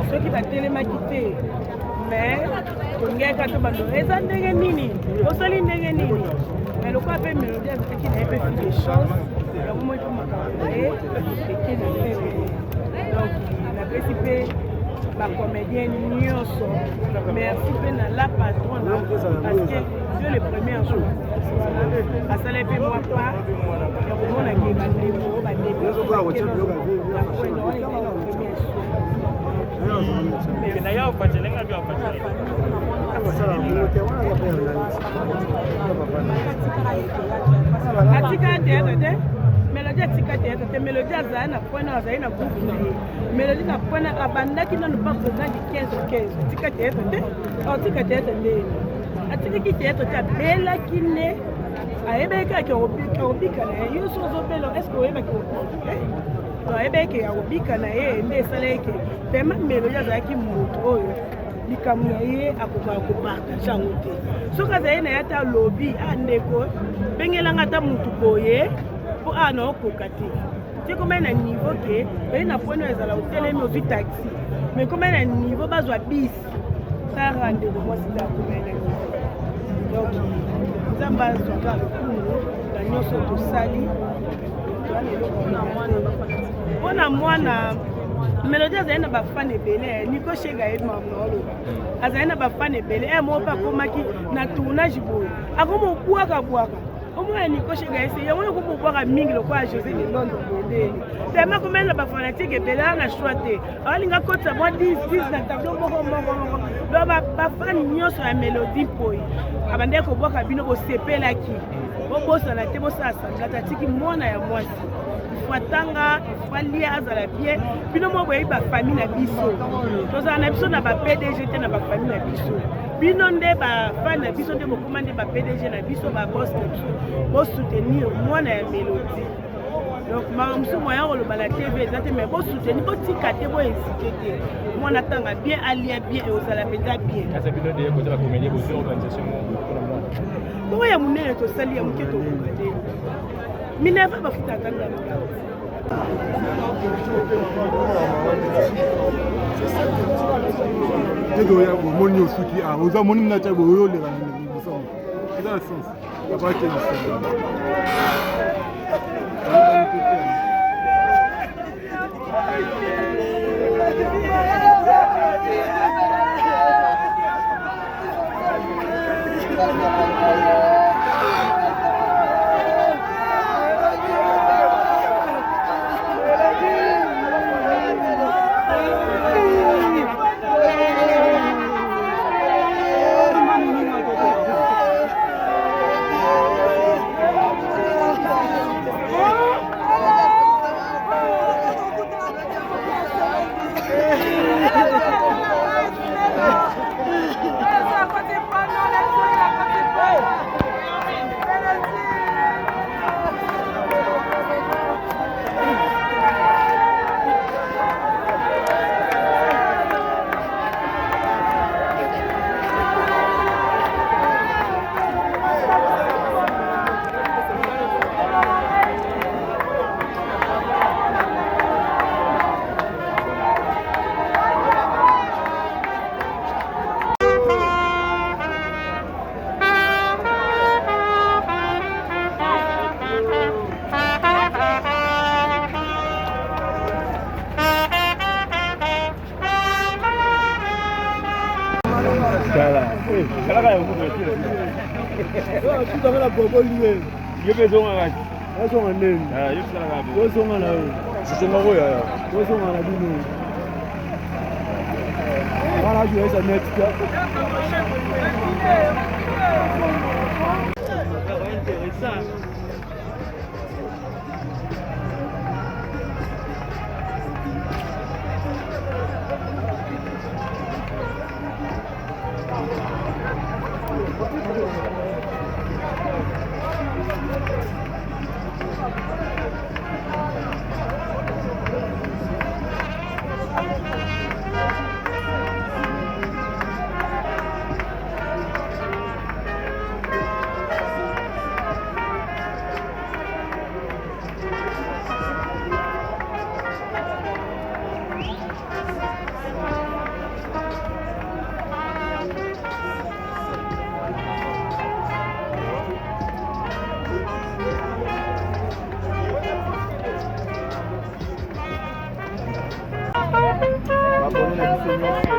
soki batelemaki te mais tongeka to bando eza ndenge nini osali ndenge nini mais lokwa mpe mélodie azalaki na ye mpe fi de chance yango moi mpo makambo na ye eke na ndenge donc napesi mpe bacomédien nyonso merci mpe na la patron parce que Dieu le premier jour asala mpe mwa pa ya komonake bandeko atika théâtre te mélodie atika théâtre te mélodie azali na point azali na groupe na ye mélodie na point abandaki nano pa kozangi 15 atika théâtre te atika théâtre nde atikaki théâtre te abelaki nde ayebeki ake obika na ye yo so ozobela estce oyebaki ayebeki ya kobika na ye nde esalaki pema mélodie azalaki moto oyo likambo na ye akokaka kopartage yango te soki azali na ye ata alobi ndeko bengelanga ata motu boye mpo na okoka te te komai na niveau ke beli na point oyo ezala otelemi ozwi taxi mais komai na niveau bazwa bis tara ndeko mwasi za komai na niveau donc nzambe azwaka lokumu na nyonso tosali mpona mwana mélodie azali na bafane ebele niko shega ye mamnaoloba azali na bafane ebele moko mpe akomaki na tournage boye akomobwaka omona niko shega ese yango nakomobwaka mingi lokola josé de londres bondeli tellement komeli na bafanatike ebele ana choix te aolinga kotisa mwa 10 na tableau moko do bafane nyonso ya mélodie mpoyi abandeki kobwaka bino bosepelaki bobosana te bosala sanglata atiki mwana ya mwasi fatanga falia azala bien bino mo boyi ba famille na biso tozala na biso na ba PDG te na ba famille na biso bino nde ba fan na biso nde bokoma nde ba PDG na biso ba boss na biso bo soutenir mwana ya mélodie donc mamusu moya koloba na TV eza te mais bo soutenir bo tika te bo hésiter te mwana tanga bien alia bien et ozala mpenza bien asa bino de côté ba comédie bo organisation mo ya munene tosali ya muke tokoka te Minerva bafutaka ndanga Tedo ya bomoni osuki oza moni na cha boyo le ba muso. Ida sens. Ba ke na biso nyonso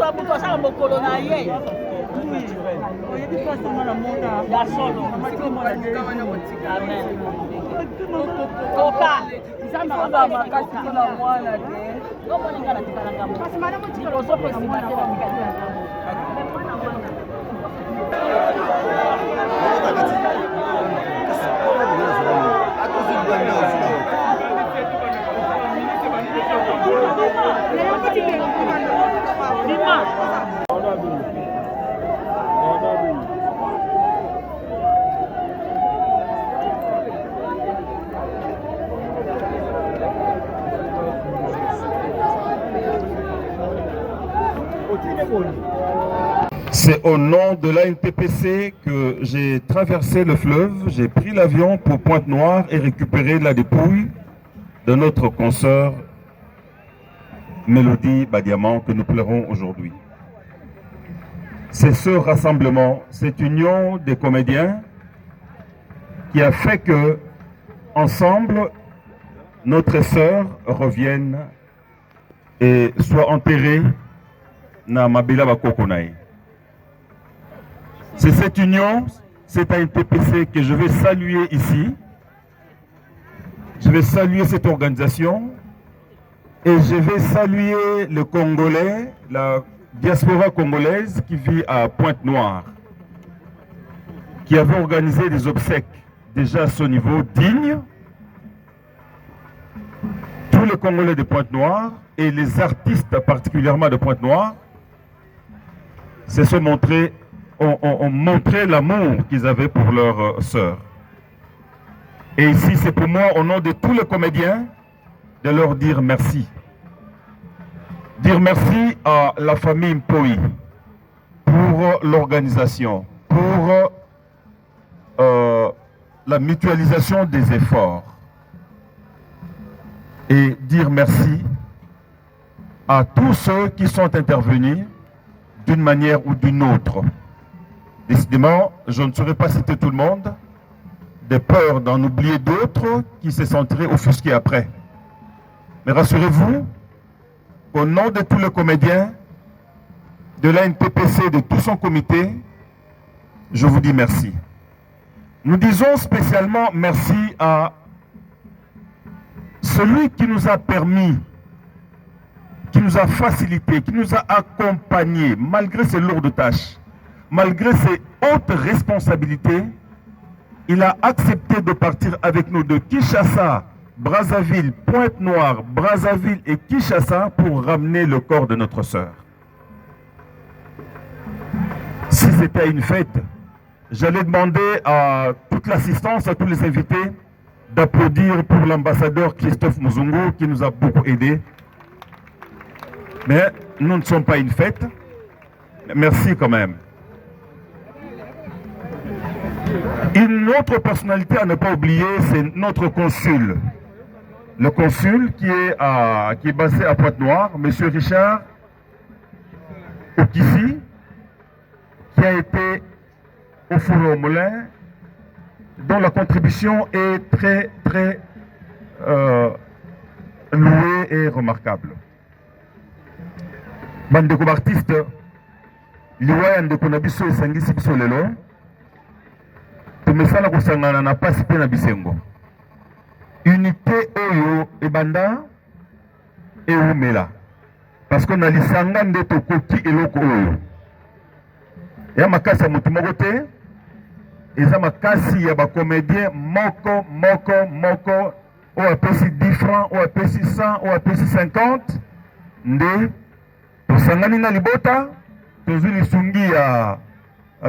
ya mutu asala mokolo na ye ya solo. Amen. Toka nzambe akaba makasi mpona mwana te okoninga na tikalanga liboso mpe nsima te na mikati ya nzambe. C'est au nom de l'ANPPC que j'ai traversé le fleuve, j'ai pris l'avion pour Pointe-Noire et récupéré la dépouille de notre consoeur Mélodie Badiamant que nous pleurons aujourd'hui. C'est ce rassemblement, cette union des comédiens qui a fait que, ensemble, notre sœur revienne et soit enterrée dans Mabila Bakokonaï. C'est cette union, c'est un TPC que je vais saluer ici. Je vais saluer cette organisation et je vais saluer le Congolais, la diaspora congolaise qui vit à Pointe-Noire, qui avait organisé des obsèques déjà à ce niveau digne. Tous les Congolais de Pointe-Noire et les artistes particulièrement de Pointe-Noire se sont montrés, ont montré l'amour qu'ils avaient pour leur sœur. Et ici, c'est pour moi, au nom de tous les comédiens, de leur dire merci. Dire merci à la famille Mpoi pour l'organisation, pour la mutualisation des efforts. Et dire merci à tous ceux qui sont intervenus d'une manière ou d'une autre. Décidément, je ne saurais pas citer tout le monde, de peur d'en oublier d'autres qui se sentiraient offusqués après. Mais rassurez-vous, au nom de tous les comédiens, de l'ANPPC, de tout son comité, je vous dis merci. Nous disons spécialement merci à celui qui nous a permis, qui nous a facilité, qui nous a accompagnés, malgré ses lourdes tâches, malgré ses hautes responsabilités. Il a accepté de partir avec nous de Kinshasa, Brazzaville, Pointe-Noire, Brazzaville et Kinshasa pour ramener le corps de notre sœur. Si c'était une fête, j'allais demander à toute l'assistance, à tous les invités, d'applaudir pour l'ambassadeur Christophe Muzungu qui nous a beaucoup aidés. Mais nous ne sommes pas une fête. Merci quand même. Une autre personnalité à ne pas oublier, c'est notre consul. Le consul qui est basé à Pointe-Noire, M. Richard Okisi, qui a été au four au moulin, dont la contribution est très louée et remarquable. Bandeko d'artistes, liwaya ndeko na biso esangisi biso lelo. Tumesala kusangana na pasi pe na bisengo. Unité oyo ebanda eumela. Parce qu'on a lisanga nde tokoki eloko oyo. Ya makasi ya mutu moko te, eza makasi ya ba comédien moko oyo apesi 10 francs, oyo apesi 100, oyo apesi 50 nde tosangani na libota, tozwi lisungi ya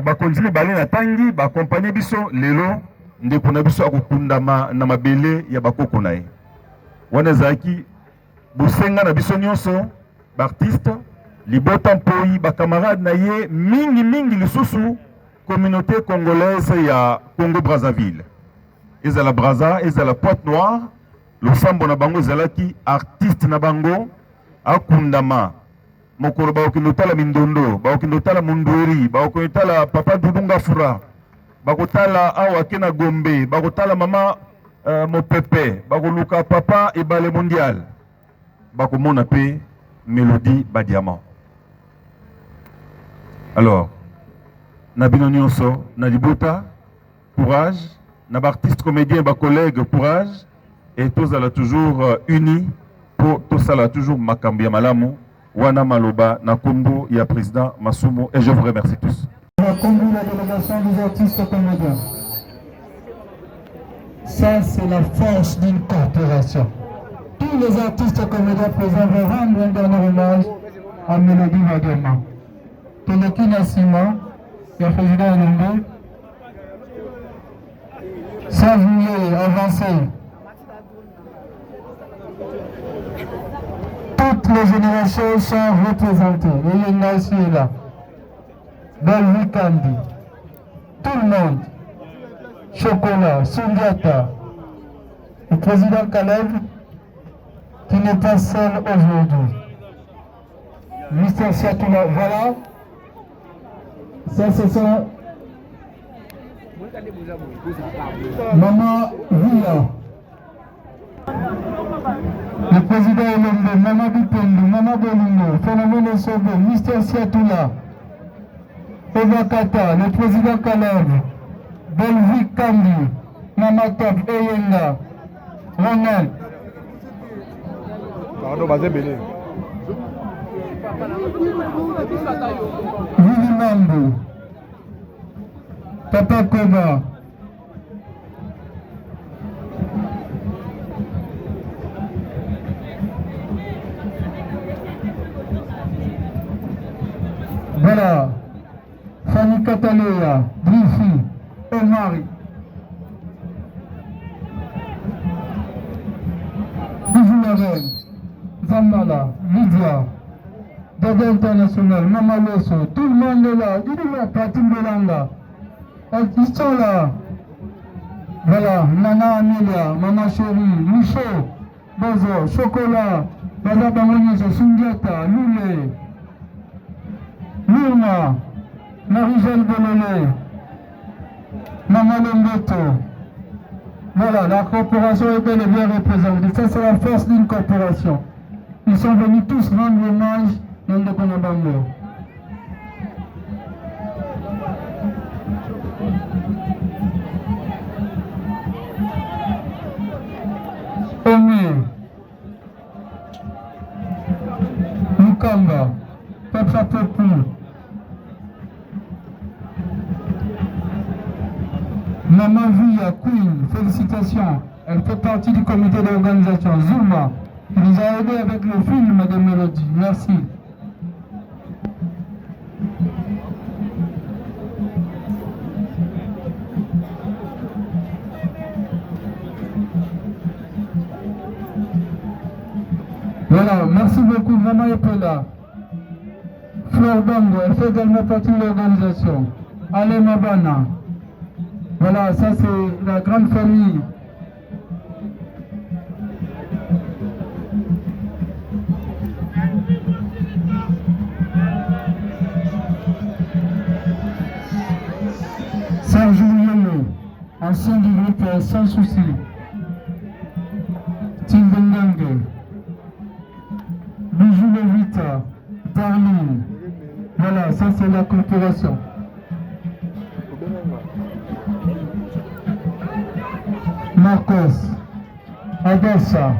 bakonzi mibale na tangi, bakompanye biso lelo ndeko na biso akokundama na mabele ya bakoko na ye. Wana ezalaki bosenga na biso nyonso, baartiste, libota Mpoi, bakamarade na ye, mingi lisusu, communauté congolaise ya Congo-Brazzaville. Ezala Brazza, ezala Pointe-Noire, losambo na bango ezalaki artiste na bango, akundama. Mokoro baokindotala Mindondo, baokindotala Mundweri, baokindotala Papa Dudunga Fura, bakotala awa kena Gombe, bakotala Mama Mopepe, bakoluka Papa Ebale Mondial, bakomona pe Mélodie Badiamant. Alors, na bino nyonso, na libota, courage, na artiste comédien, ba collègue, courage, et tous alla toujours unis pour tout ça là toujours makambi ya malamu. Wana Maloba, Nakumbu, il y a président Masumo, et je vous remercie tous. On a conduit la délégation des artistes comédiens. Ça, c'est la force d'une coopération. Tous les artistes comédiens présents vont rendre un dernier hommage à Mélodie Badiamant. Peleki Nassima, il y a le président Lumbu. Ça, vous voulez avancer. Toutes les générations sont représentées. Et il y en a ici et là. Belvi Kandi, tout le monde, Chocolat, Sundiata, le président Caleb, qui n'est pas seul aujourd'hui. Mister Siatoula, voilà. Ça, c'est ça. Maman Villa. Le président Olombe, Maman Bipendu, Maman Bolino, Phénomène Sobo, Mister Siatoula, Eva Kata, le président Caleb, Belvi Kandi, Maman Top, Eyenga, Ronald. Pardon, basé belé. Willy Mambo, Papa Koba, voilà, Fanny Catalea, Drifi, Omari, Bijou Zambala, Lydia, Dada International, Mama Loso, tout le monde est là, dis-moi, Pratim Belanga, ils sont là. Voilà, Nana Amelia, Maman Chérie, Micho, Bozo, Chocolat, Bada Bangonese, Sundiata, Loulé, Lurma, Marie-Jeanne Bololé, Maman Lombeto. Voilà, la corporation est bel et bien représentée. Ça, c'est la force d'une corporation. Ils sont venus tous rendre hommage dans le Konabango. Omir, Mukamba, Papa Popu, Maman Villa, Queen, félicitations. Elle fait partie du comité d'organisation. Zuma, qui nous a aidé avec le film de Mélodie. Merci. Voilà, merci beaucoup, Maman Epela. Fleur Bango, elle fait également partie de l'organisation. Ale Mabana. Voilà, ça c'est la grande famille. Serge Yolo, ancien du groupe Sans Souci. Tindengange. Bijou Levita, Darlene. Voilà, ça c'est la corporation. Marcos, Adessa,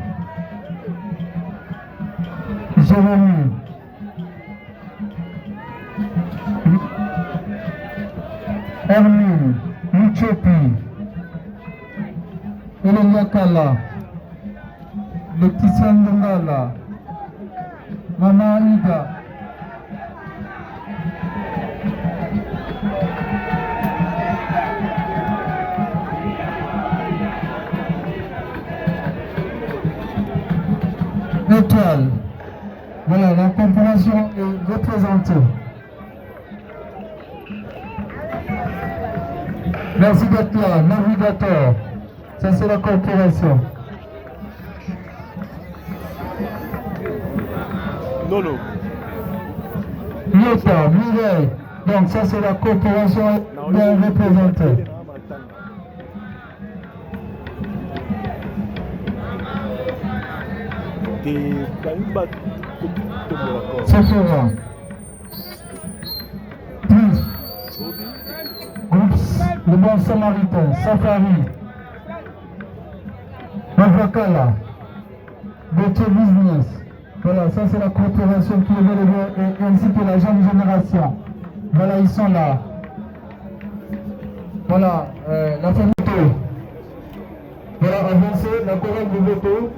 Jérémy, Hermine, Muchopi, Eleniakala, Laetitia Ndongala, Maman Ida, Étoile. Voilà, la corporation est représentée. Merci d'être là, navigateur. Ça c'est la corporation. Nono. Yota, Mireille. Donc ça c'est la corporation bien représentée. Sephora. Plus. Groupe Le Bon Samaritain. Safari. Mavakala. Beauté Business. Voilà, ça c'est la corporation qui est bel et bien, ainsi que la jeune génération. Voilà, ils sont là. Voilà, la famille. Voilà, avancé, la chorale de Boto.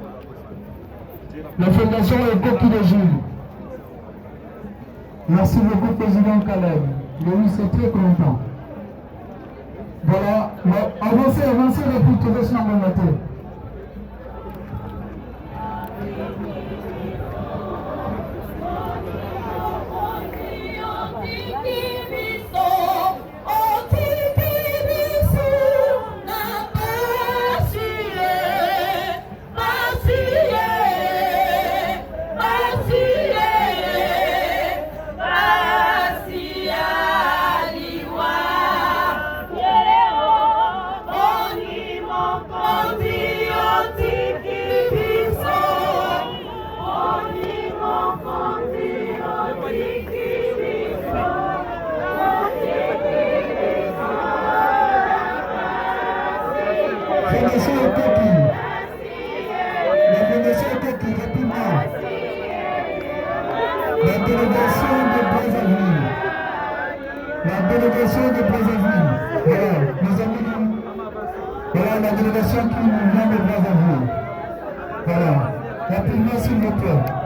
La fondation est Coquille de Jules. Merci beaucoup, Président Caleb. Louis est très content. Voilà, avancez, avancez, les pour trouver ce nom matin. Thank you. La délégation de Brazzaville. Voilà, nous avons voilà la délégation qui nous vient de Brazzaville. Voilà, rapidement s'il vous plaît.